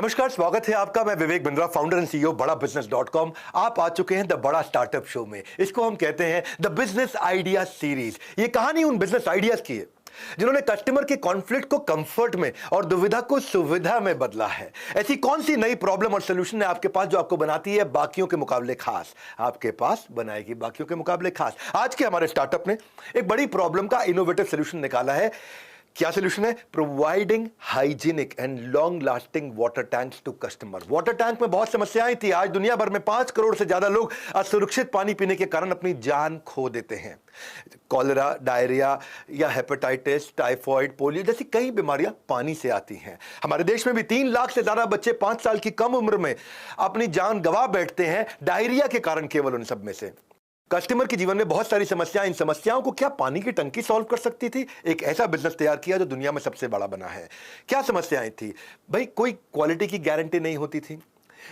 नमस्कार, स्वागत है आपका। मैं Vivek Bindra, founder and CEO बड़ा बिजनेस.com। आप आ चुके हैं द बड़ा स्टार्टअप शो में। इसको हम कहते हैं द बिजनेस आइडिया सीरीज। ये कहानी उन बिजनेस आइडियाज की है जिन्होंने कस्टमर के कॉन्फ्लिक्ट को कंफर्ट में और दुविधा को सुविधा में बदला है। ऐसी कौन सी नई प्रॉब्लम और सॉल्यूशन है आपके पास जो आपको बनाती है बाकियों के मुकाबले खास? आपके पास बनाएगी बाकियों के मुकाबले खास। आज के हमारे स्टार्टअप ने एक बड़ी प्रॉब्लम का इनोवेटिव सॉल्यूशन निकाला है। क्या सॉल्यूशन है? Providing hygienic and long lasting water tanks to customer. Water tank में बहुत समस्याएं थी। आज दुनिया भर में 5 करोड़ से ज्यादा लोग असुरक्षित पानी पीने के कारण अपनी जान खो देते हैं। कॉलेरा, डायरिया या हेपेटाइटिस, टाइफॉइड, पोलियो जैसी कई बीमारियां पानी से आती हैं। हमारे देश में भी 3 लाख से ज्यादा बच्चे 5 साल की कम उम्र में अपनी जान गंवा बैठते हैं डायरिया के कारण, केवल उन सब में से। कस्टमर के जीवन में बहुत सारी समस्याएं, इन समस्याओं को क्या पानी की टंकी सॉल्व कर सकती थी? एक ऐसा बिजनेस तैयार किया जो दुनिया में सबसे बड़ा बना है। क्या समस्याएं थी भाई? कोई क्वालिटी की गारंटी नहीं होती थी,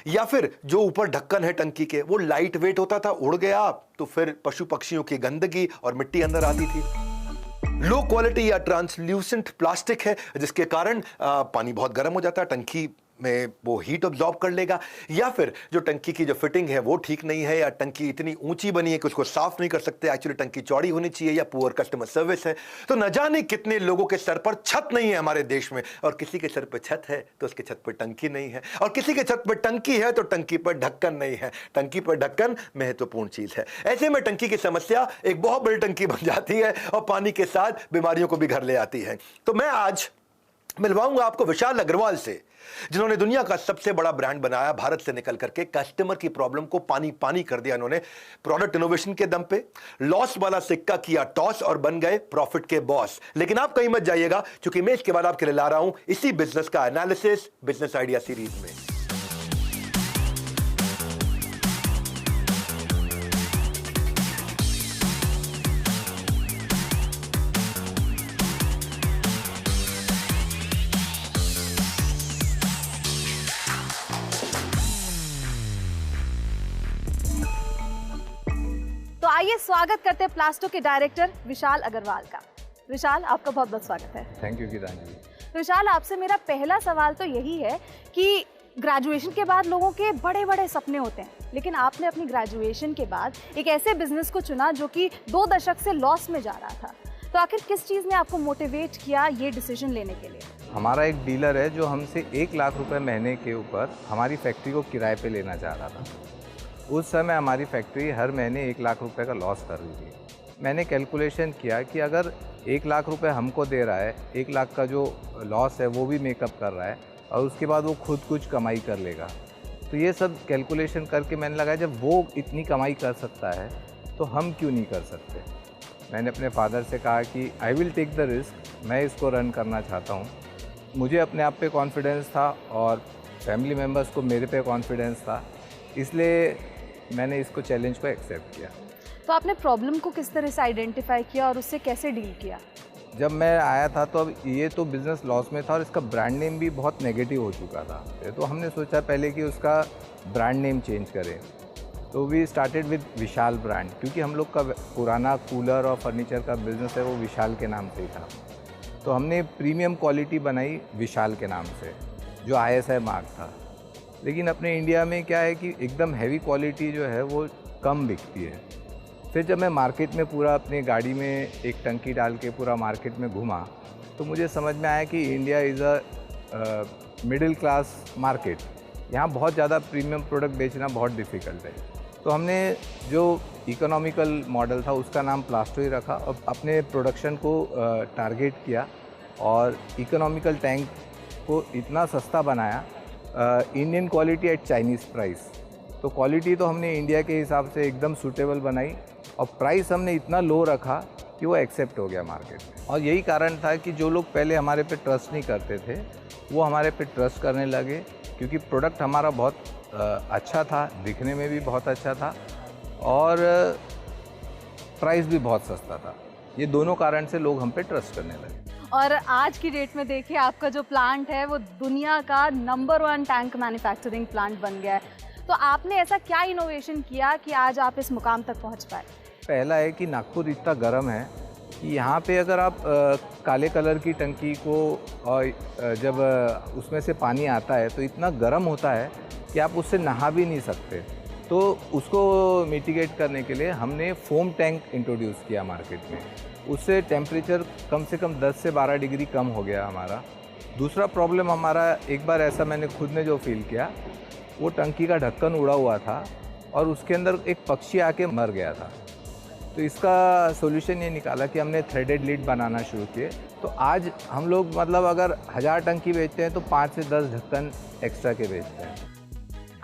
या फिर जो ऊपर ढक्कन है टंकी के वो लाइट वेट होता था, उड़ गया तो फिर पशु पक्षियों की गंदगी और मिट्टी अंदर आती थी। लो क्वालिटी या ट्रांसल्यूसेंट प्लास्टिक है जिसके कारण पानी बहुत गर्म हो जाता है, टंकी में वो हीट ऑब्जॉर्ब कर लेगा। या फिर जो टंकी की जो फिटिंग है वो ठीक नहीं है, या टंकी इतनी ऊंची बनी है कि उसको साफ नहीं कर सकते, एक्चुअली टंकी चौड़ी होनी चाहिए, या पुअर कस्टमर सर्विस है। तो न जाने कितने लोगों के सर पर छत नहीं है हमारे देश में, और किसी के सर पर छत है तो उसके छत पर टंकी नहीं है, और किसी के छत पर टंकी है तो टंकी पर ढक्कन नहीं है। टंकी पर ढक्कन महत्वपूर्ण चीज है। ऐसे में टंकी की समस्या एक बहुत बड़ी टंकी बन जाती है और पानी के साथ बीमारियों को भी घर ले आती है। तो मैं आज मिलवाऊंगा आपको विशाल अग्रवाल से, जिन्होंने दुनिया का सबसे बड़ा ब्रांड बनाया भारत से निकल करके। कस्टमर की प्रॉब्लम को पानी पानी कर दिया इन्होंने प्रोडक्ट इनोवेशन के दम पे। लॉस वाला सिक्का किया टॉस और बन गए प्रॉफिट के बॉस। लेकिन आप कहीं मत जाइएगा, क्योंकि मैं इसके बाद आपके लिए ला रहा हूं इसी बिजनेस का एनालिसिस बिजनेस आइडिया सीरीज में। तो आइए स्वागत करते हैं प्लास्टो के डायरेक्टर विशाल अग्रवाल का। विशाल, आपका बहुत बहुत स्वागत है। Thank you Geetanjali. तो विशाल, आपसे मेरा पहला सवाल तो यही है कि ग्रेजुएशन के बाद लोगों के बड़े बड़े सपने होते हैं, लेकिन आपने अपनी ग्रेजुएशन के बाद एक ऐसे बिजनेस को चुना जो कि 2 दशक से लॉस में जा रहा था। तो आखिर किस चीज़ ने आपको मोटिवेट किया ये डिसीजन लेने के लिए? हमारा एक डीलर है जो हमसे 1 लाख रुपए महीने के ऊपर हमारी फैक्ट्री को किराए पे लेना चाह रहा था। उस समय हमारी फैक्ट्री हर महीने 1 लाख रुपए का लॉस कर रही थी। मैंने कैलकुलेशन किया कि अगर 1 लाख रुपए हमको दे रहा है, 1 लाख का जो लॉस है वो भी मेकअप कर रहा है, और उसके बाद वो खुद कुछ कमाई कर लेगा, तो ये सब कैलकुलेशन करके मैंने लगाया जब वो इतनी कमाई कर सकता है तो हम क्यों नहीं कर सकते। मैंने अपने फादर से कहा कि I will take the risk, मैं इसको रन करना चाहता हूँ। मुझे अपने आप पे कॉन्फिडेंस था और फैमिली मेम्बर्स को मेरे पे कॉन्फिडेंस था, इसलिए मैंने इसको चैलेंज को एक्सेप्ट किया। तो आपने प्रॉब्लम को किस तरह से आइडेंटिफाई किया और उससे कैसे डील किया? जब मैं आया था तो अब ये तो बिज़नेस लॉस में था और इसका ब्रांड नेम भी बहुत नेगेटिव हो चुका था, तो हमने सोचा पहले कि उसका ब्रांड नेम चेंज करें। तो we started with Vishal brand, क्योंकि हम लोग का पुराना कूलर और फर्नीचर का बिज़नेस है वो विशाल के नाम से ही था। तो हमने प्रीमियम क्वालिटी बनाई विशाल के नाम से, जो ISI मार्क था। लेकिन अपने इंडिया में क्या है कि एकदम हैवी क्वालिटी जो है वो कम बिकती है। फिर जब मैं मार्केट में पूरा अपनी गाड़ी में एक टंकी डाल के पूरा मार्केट में घूमा, तो मुझे समझ में आया कि India is a middle class market. यहाँ बहुत ज़्यादा प्रीमियम प्रोडक्ट बेचना बहुत डिफ़िकल्ट है। तो हमने जो इकोनॉमिकल मॉडल था उसका नाम प्लास्टो ही रखा और अपने प्रोडक्शन को टारगेट किया, और इकोनॉमिकल टैंक को इतना सस्ता बनाया, Indian quality eight Chinese price. तो क्वालिटी तो हमने इंडिया के हिसाब से एकदम सूटेबल बनाई, और प्राइस हमने इतना लो रखा कि वो एक्सेप्ट हो गया मार्केट में। और यही कारण था कि जो लोग पहले हमारे पे ट्रस्ट नहीं करते थे वो हमारे पे ट्रस्ट करने लगे, क्योंकि प्रोडक्ट हमारा बहुत अच्छा था, दिखने में भी बहुत अच्छा था, और प्राइस भी बहुत सस्ता था। ये दोनों कारण से लोग हम पे ट्रस्ट करने लगे। और आज की डेट में देखिए, आपका जो प्लांट है वो दुनिया का नंबर 1 टैंक मैन्युफैक्चरिंग प्लांट बन गया है। तो आपने ऐसा क्या इनोवेशन किया कि आज आप इस मुकाम तक पहुंच पाए? पहला है कि नागपुर इतना गर्म है कि यहाँ पे अगर आप काले कलर की टंकी को जब उसमें से पानी आता है तो इतना गर्म होता है कि आप उससे नहा भी नहीं सकते। तो उसको मिटिगेट करने के लिए हमने फोम टैंक इंट्रोड्यूस किया मार्केट में। उससे टेम्परेचर कम से कम 10 से 12 डिग्री कम हो गया हमारा। दूसरा प्रॉब्लम हमारा, एक बार ऐसा मैंने खुद ने जो फील किया, वो टंकी का ढक्कन उड़ा हुआ था और उसके अंदर एक पक्षी आके मर गया था। तो इसका सॉल्यूशन ये निकाला कि हमने थ्रेडेड लिड बनाना शुरू किए। तो आज हम लोग मतलब अगर 1000 टंकी बेचते हैं तो 5 से 10 ढक्कन एक्स्ट्रा के बेचते हैं।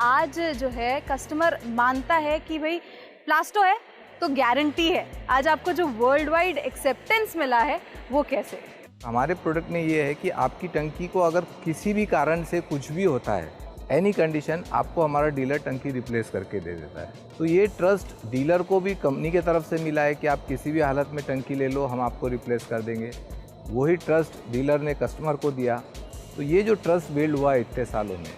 आज जो है कस्टमर मानता है कि भाई प्लास्टो है तो गारंटी है। आज आपको जो वर्ल्ड वाइड एक्सेप्टेंस मिला है वो कैसे? हमारे प्रोडक्ट में ये है कि आपकी टंकी को अगर किसी भी कारण से कुछ भी होता है, एनी कंडीशन, आपको हमारा डीलर टंकी रिप्लेस करके दे देता है। तो ये ट्रस्ट डीलर को भी कंपनी के तरफ से मिला है कि आप किसी भी हालत में टंकी ले लो, हम आपको रिप्लेस कर देंगे। वही ट्रस्ट डीलर ने कस्टमर को दिया। तो ये जो ट्रस्ट बिल्ड हुआ इतने सालों में,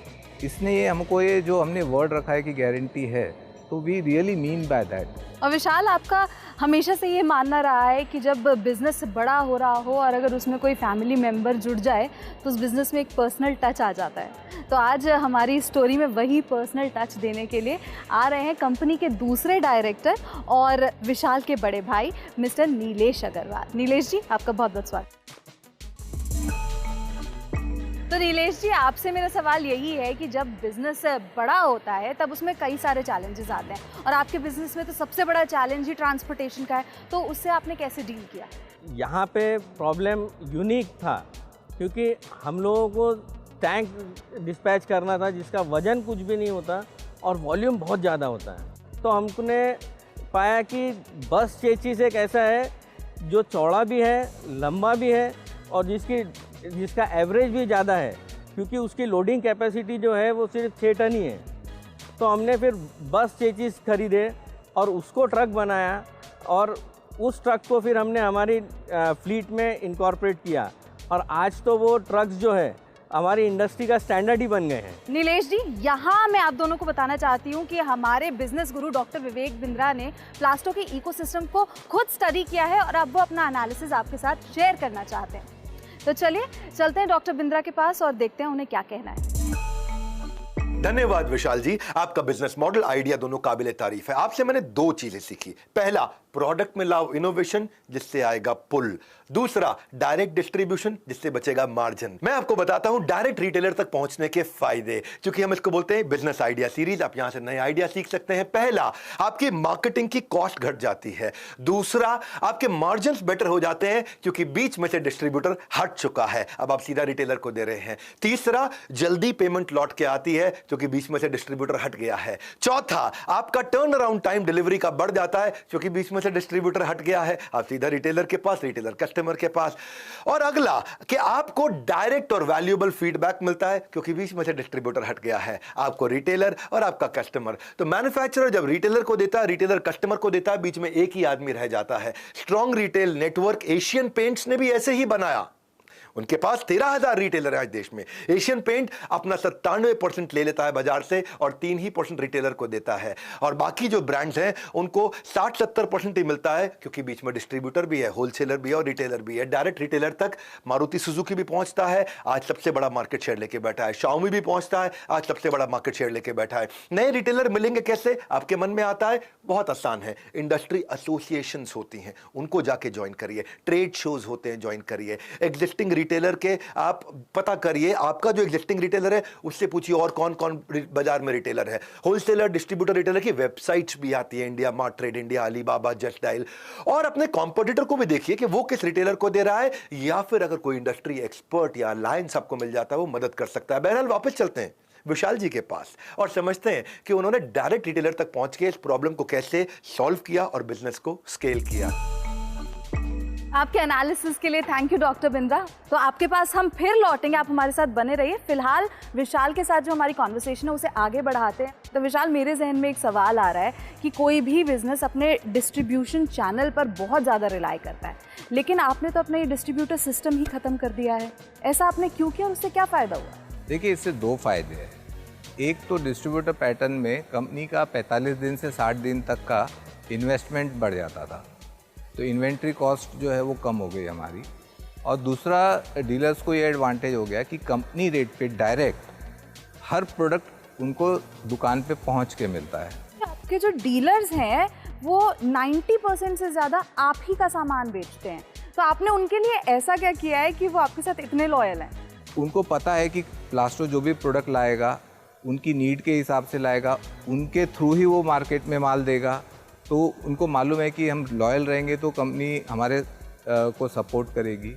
इसने ये हमको ये जो हमने वर्ड रखा है कि गारंटी है, तो we really mean by that. और विशाल, आपका हमेशा से ये मानना रहा है कि जब बिज़नेस बड़ा हो रहा हो और अगर उसमें कोई फैमिली मेम्बर जुड़ जाए तो उस बिज़नेस में एक पर्सनल टच आ जाता है। तो आज हमारी स्टोरी में वही पर्सनल टच देने के लिए आ रहे हैं कंपनी के दूसरे डायरेक्टर और विशाल के बड़े भाई मिस्टर नीलेश अग्रवाल। नीलेश जी, आपका बहुत बहुत स्वागत। तो नीलेश जी, आपसे मेरा सवाल यही है कि जब बिजनेस बड़ा होता है तब उसमें कई सारे चैलेंजेस आते हैं और आपके बिजनेस में तो सबसे बड़ा चैलेंज ही ट्रांसपोर्टेशन का है। तो उससे आपने कैसे डील किया? यहाँ पे प्रॉब्लम यूनिक था क्योंकि हम लोगों को टैंक डिस्पैच करना था जिसका वज़न कुछ भी नहीं होता और वॉल्यूम बहुत ज़्यादा होता है। तो हमने पाया कि बस चेचिस एक ऐसा है जो चौड़ा भी है, लंबा भी है और जिसका एवरेज भी ज़्यादा है, क्योंकि उसकी लोडिंग कैपेसिटी जो है वो सिर्फ 6 टन ही है। तो हमने फिर बस चेचिस खरीदे और उसको ट्रक बनाया और उस ट्रक को फिर हमने हमारी फ्लीट में इनकॉर्पोरेट किया और आज तो वो ट्रक्स जो है हमारी इंडस्ट्री का स्टैंडर्ड ही बन गए हैं। नीलेश जी, यहाँ मैं आप दोनों को बताना चाहती हूँ कि हमारे बिजनेस गुरु डॉक्टर विवेक बिंद्रा ने प्लास्टो के इकोसिस्टम को खुद स्टडी किया है और अब वो अपना एनालिसिस आपके साथ शेयर करना चाहते हैं। तो चलिए चलते हैं डॉक्टर बिंद्रा के पास और देखते हैं उन्हें क्या कहना है। धन्यवाद विशाल जी, आपका बिजनेस मॉडल आइडिया दोनों काबिले तारीफ है। आपसे मैंने 2 चीजें सीखी। पहला, प्रोडक्ट में लाओ इनोवेशन जिससे आएगा पुल। दूसरा, डायरेक्ट डिस्ट्रीब्यूशन जिससे बचेगा मार्जिन। मैं आपको बताता हूं डायरेक्ट रिटेलर तक पहुंचने के फायदे, क्योंकि हम इसको बोलते हैं बिजनेस आइडिया सीरीज। आप यहां से नए आइडिया सीख सकते हैं। पहला, आपकी मार्केटिंग की कॉस्ट घट जाती है। दूसरा, आपके मार्जिन बेटर हो जाते हैं क्योंकि बीच में से डिस्ट्रीब्यूटर हट चुका है, अब आप सीधा रिटेलर को दे रहे हैं। तीसरा, जल्दी पेमेंट लौट के आती है क्योंकि बीच में से डिस्ट्रीब्यूटर हट गया है। चौथा, आपका टर्न अराउंड टाइम डिलीवरी का बढ़ जाता है क्योंकि बीच में से डिस्ट्रीब्यूटर हट गया है, आप सीधा रिटेलर के पास, रिटेलर कस्टमर के पास। और अगला कि आपको डायरेक्ट और वैल्यूएबल फीडबैक मिलता है क्योंकि बीच में से डिस्ट्रीब्यूटर हट गया है, आपको रिटेलर और आपका कस्टमर। तो मैन्युफैक्चरर जब रिटेलर को देता है, रिटेलर कस्टमर को देता है, बीच में एक ही आदमी रह जाता है। Strong retail network Asian paints ने भी ऐसे ही बनाया। उनके पास 13,000 रिटेलर है आज देश में। एशियन पेंट अपना 97% ले लेता है बाजार से और 3% रिटेलर को देता है, और बाकी जो ब्रांड्स हैं उनको 60-70% ही मिलता है क्योंकि बीच में डिस्ट्रीब्यूटर भी है, होलसेलर भी है और रिटेलर भी है। डायरेक्ट रिटेलर तक मारुति सुजुकी भी पहुंचता है, आज सबसे बड़ा मार्केट शेयर लेके बैठा है। शाओमी भी पहुंचता है, आज सबसे बड़ा मार्केट शेयर लेके बैठा है। नए रिटेलर मिलेंगे कैसे, आपके मन में आता है? बहुत आसान है, इंडस्ट्री एसोसिएशंस होती हैं, उनको जाके ज्वाइन करिए। ट्रेड शोज होते हैं, ज्वाइन करिए। एग्जिस्टिंग रिटेलर के आप पता करिए, आपका जो एग्जिस्टिंग रिटेलर है उससे पूछिए और कौन कौन बाजार में रिटेलर है। होलसेलर, डिस्ट्रीब्यूटर, रिटेलर की वेबसाइट्स भी आती है, India mart, trade India, Alibaba, just dial. और अपने कॉम्पिटिटर को भी देखिए कि वो किस रिटेलर को दे रहा है, या फिर अगर कोई इंडस्ट्री एक्सपर्ट या अलायंस आपको मिल जाता है वो मदद कर सकता है। बहरहाल वापस चलते हैं विशाल जी के पास और समझते हैं कि उन्होंने डायरेक्ट रिटेलर तक पहुंच के इस प्रॉब्लम को कैसे सॉल्व किया और बिजनेस को स्केल किया। आपके एनालिसिस के लिए थैंक यू डॉक्टर बिंद्रा। तो आपके पास हम फिर लौटेंगे, आप हमारे साथ बने रहिए। फिलहाल विशाल के साथ जो हमारी कॉन्वर्सेशन है उसे आगे बढ़ाते हैं। तो विशाल, मेरे जहन में एक सवाल आ रहा है कि कोई भी बिजनेस अपने डिस्ट्रीब्यूशन चैनल पर बहुत ज़्यादा रिलाई करता है, लेकिन आपने तो अपना ये डिस्ट्रीब्यूटर सिस्टम ही ख़त्म कर दिया है। ऐसा आपने क्यों किया और उससे क्या फ़ायदा हुआ? देखिए, इससे 2 फायदे हैं। एक तो डिस्ट्रीब्यूटर पैटर्न में कंपनी का 45 दिन से 60 दिन तक का इन्वेस्टमेंट बढ़ जाता था, तो इन्वेंट्री कॉस्ट जो है वो कम हो गई हमारी। और दूसरा, डीलर्स को ये एडवांटेज हो गया कि कंपनी रेट पे डायरेक्ट हर प्रोडक्ट उनको दुकान पे पहुंच के मिलता है। आपके जो डीलर्स हैं वो 90% से ज़्यादा आप ही का सामान बेचते हैं, तो आपने उनके लिए ऐसा क्या किया है कि वो आपके साथ इतने लॉयल हैं? उनको पता है कि प्लास्टो जो भी प्रोडक्ट लाएगा उनकी नीड के हिसाब से लाएगा, उनके थ्रू ही वो मार्केट में माल देगा। तो उनको मालूम है कि हम लॉयल रहेंगे तो कंपनी हमारे को सपोर्ट करेगी,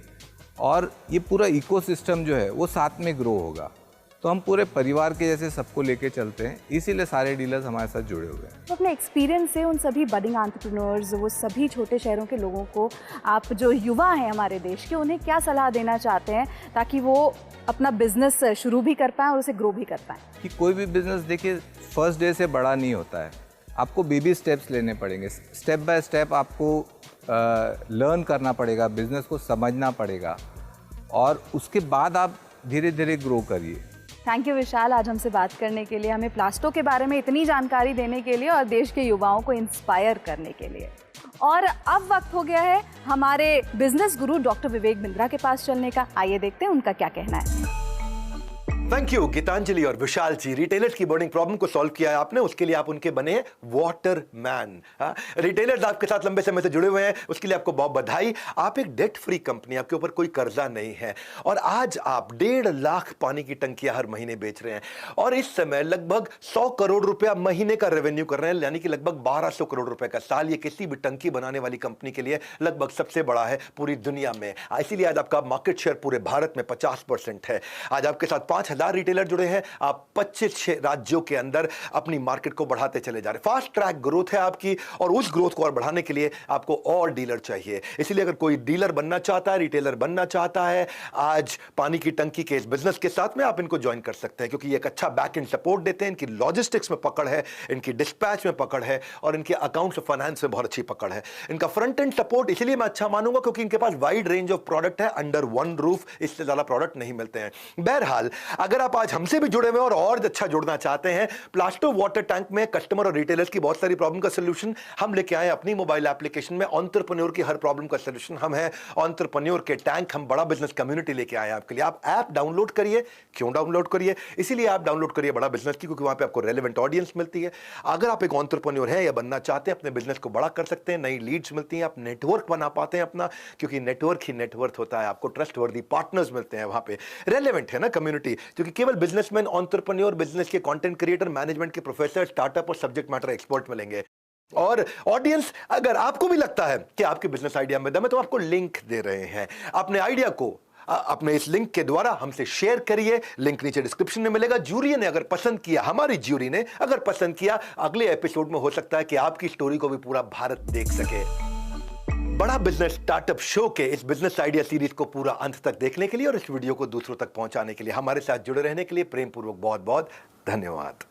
और ये पूरा इकोसिस्टम जो है वो साथ में ग्रो होगा। तो हम पूरे परिवार के जैसे सबको लेके चलते हैं, इसीलिए सारे डीलर्स हमारे साथ जुड़े हुए हैं। तो अपने एक्सपीरियंस से उन सभी बडिंग एंटरप्रेन्योर्स, वो सभी छोटे शहरों के लोगों को, आप जो युवा हैं हमारे देश के, उन्हें क्या सलाह देना चाहते हैं ताकि वो अपना बिजनेस शुरू भी कर पाएँ और उसे ग्रो भी कर पाएँ? कि कोई भी बिजनेस देखिए फर्स्ट डे से बड़ा नहीं होता है, आपको बेबी स्टेप्स लेने पड़ेंगे। स्टेप बाय स्टेप आपको लर्न करना पड़ेगा, बिजनेस को समझना पड़ेगा, और उसके बाद आप धीरे धीरे ग्रो करिए। थैंक यू विशाल, आज हमसे बात करने के लिए, हमें प्लास्टो के बारे में इतनी जानकारी देने के लिए और देश के युवाओं को इंस्पायर करने के लिए। और अब वक्त हो गया है हमारे बिजनेस गुरु डॉक्टर विवेक बिंद्रा के पास चलने का। आइए देखते हैं उनका क्या कहना है। थैंक यू गीतांजलि और विशाल जी। रिटेलर्स की बर्निंग प्रॉब्लम को सॉल्व किया है आपने, उसके लिए आप उनके बने वाटर मैन। रिटेलर्स आपके साथ लंबे समय से जुड़े हुए हैं, उसके लिए आपको बहुत बधाई। आप एक डेट फ्री कंपनी, आपके ऊपर कोई कर्जा नहीं है, और आज आप 1.5 लाख पानी की टंकियां हर महीने बेच रहे हैं, और इस समय लगभग 100 करोड़ रुपया महीने का रेवेन्यू कर रहे हैं, यानी कि लगभग 1200 करोड़ रुपए का साल। ये किसी भी टंकी बनाने वाली कंपनी के लिए लगभग सबसे बड़ा है पूरी दुनिया में। इसीलिए आज आपका मार्केट शेयर पूरे भारत में 50% है। आज आपके साथ 5000 रिटेलर जुड़े हैं, आप 25 राज्यों के अंदर अपनी मार्केट को बढ़ाते चले जा रहे हैं। फास्ट ट्रैक ग्रोथ है आपकी, और उस ग्रोथ को और बढ़ाने के लिए आपको और डीलर चाहिए। इसलिए अगर कोई डीलर बनना चाहता है, रिटेलर बनना चाहता है, आज पानी की टंकी के इस बिजनेस के साथ में आप इनको ज्वाइन कर सकते हैं, क्योंकि ये एक अच्छा बैक एंड सपोर्ट देते हैं। इनकी लॉजिस्टिक्स में पकड़ है, इनकी डिस्पैच में पकड़ है, और इनके अकाउंट्स फाइनेंस में बहुत अच्छी पकड़ है। इनका फ्रंट एंड सपोर्ट इसलिए मैं अच्छा मानूंगा क्योंकि इनके पास वाइड रेंज ऑफ प्रोडक्ट है, अंडर वन रूफ इससे ज्यादा प्रोडक्ट नहीं मिलते हैं। बहरहाल, अगर आप आज हमसे भी जुड़े हुए और अच्छा जुड़ना चाहते हैं, प्लास्टो वाटर टैंक में कस्टमर और रिटेलर्स की बहुत सारी प्रॉब्लम का सलूशन हम लेके आए अपनी मोबाइल एप्लीकेशन में। एंटरप्रेन्योर की हर प्रॉब्लम का सलूशन हम है एंटरप्रेन्योर के टैंक। हम बड़ा बिजनेस कम्युनिटी लेके आए आपके लिए। आप ऐप डाउनलोड करिए। क्यों डाउनलोड करिए? इसीलिए आप डाउनलोड करिए बड़ा बिजनेस की, क्योंकि वहां पे आपको रेलेवेंट ऑडियंस मिलती है। अगर आप एक एंटरप्रेन्योर हैं या बनना चाहते हैं, अपने बिजनेस को बड़ा कर सकते हैं, नई लीड्स मिलती हैं, आप नेटवर्क बना पाते हैं अपना, क्योंकि नेटवर्क ही नेटवर्थ होता है। आपको ट्रस्टवर्दी पार्टनर्स मिलते हैं वहां पे। रेलेवेंट है ना कम्युनिटी, क्योंकि केवल बिजनेसमैन, एंटरप्रेन्योर, बिजनेस के कंटेंट क्रिएटर, मैनेजमेंट के प्रोफेसर, स्टार्टअप और सब्जेक्ट मैटर एक्सपर्ट मिलेंगे। और ऑडियंस, अगर आपको भी लगता है कि आपके बिजनेस आइडिया में दम है, तो आपको लिंक दे रहे हैं। अपने आइडिया को अपने इस लिंक के द्वारा हमसे शेयर करिए। लिंक नीचे डिस्क्रिप्शन में मिलेगा। जूरी ने अगर पसंद किया, हमारी जूरी ने अगर पसंद किया, अगले एपिसोड में हो सकता है कि आपकी स्टोरी को भी पूरा भारत देख सके। बड़ा बिजनेस स्टार्टअप शो के इस बिजनेस आइडिया सीरीज को पूरा अंत तक देखने के लिए और इस वीडियो को दूसरों तक पहुंचाने के लिए, हमारे साथ जुड़े रहने के लिए प्रेम पूर्वक बहुत बहुत धन्यवाद।